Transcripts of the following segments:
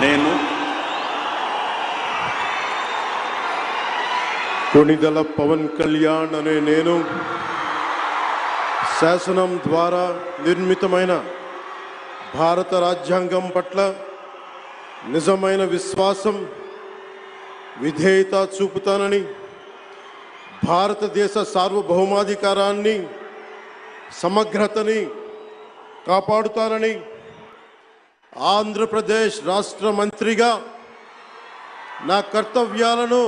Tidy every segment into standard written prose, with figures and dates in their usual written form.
నేను కొణిదెల పవన్ కళ్యాణ్ అనే నేను శాసనం ద్వారా నిర్మితమైన భారత రాజ్యాంగం పట్ల నిజమైన విశ్వాసం విధేయత చూపుతానని, భారతదేశ సార్వభౌమాధికారాన్ని సమగ్రతని కాపాడుతానని, ఆంధ్రప్రదేశ్ రాష్ట్ర మంత్రిగా నా కర్తవ్యాలను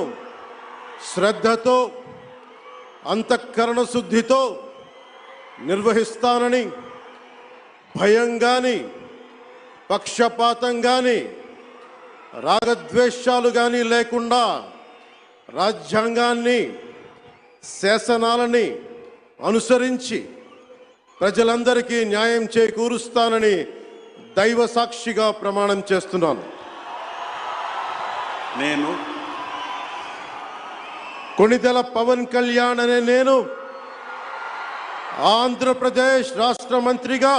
శ్రద్ధతో అంతఃకరణ శుద్ధితో నిర్వహిస్తానని, భయం కానీ పక్షపాతం కానీ రాగద్వేషాలు కానీ లేకుండా రాజ్యాంగాన్ని శాసనాలని అనుసరించి ప్రజలందరికీ న్యాయం చేకూరుస్తానని దైవ సాక్షిగా ప్రమాణం చేస్తున్నాను. నేను కొణిదెల పవన్ కళ్యాణ్ అనే నేను ఆంధ్రప్రదేశ్ రాష్ట్ర మంత్రిగా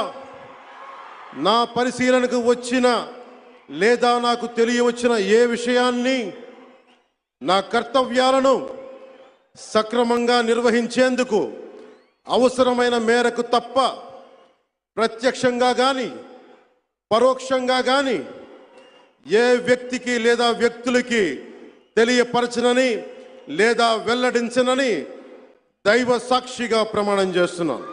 నా పరిశీలనకు వచ్చిన లేదా నాకు తెలియవచ్చిన ఏ విషయాన్ని నా కర్తవ్యాలను సక్రమంగా నిర్వహించేందుకు అవసరమైన మేరకు తప్ప ప్రత్యక్షంగా కానీ పరోక్షంగా కానీ ఏ వ్యక్తికి లేదా వ్యక్తులకి తెలియపరచనని లేదా వెల్లడించనని దైవ సాక్షిగా ప్రమాణం చేస్తున్నాను.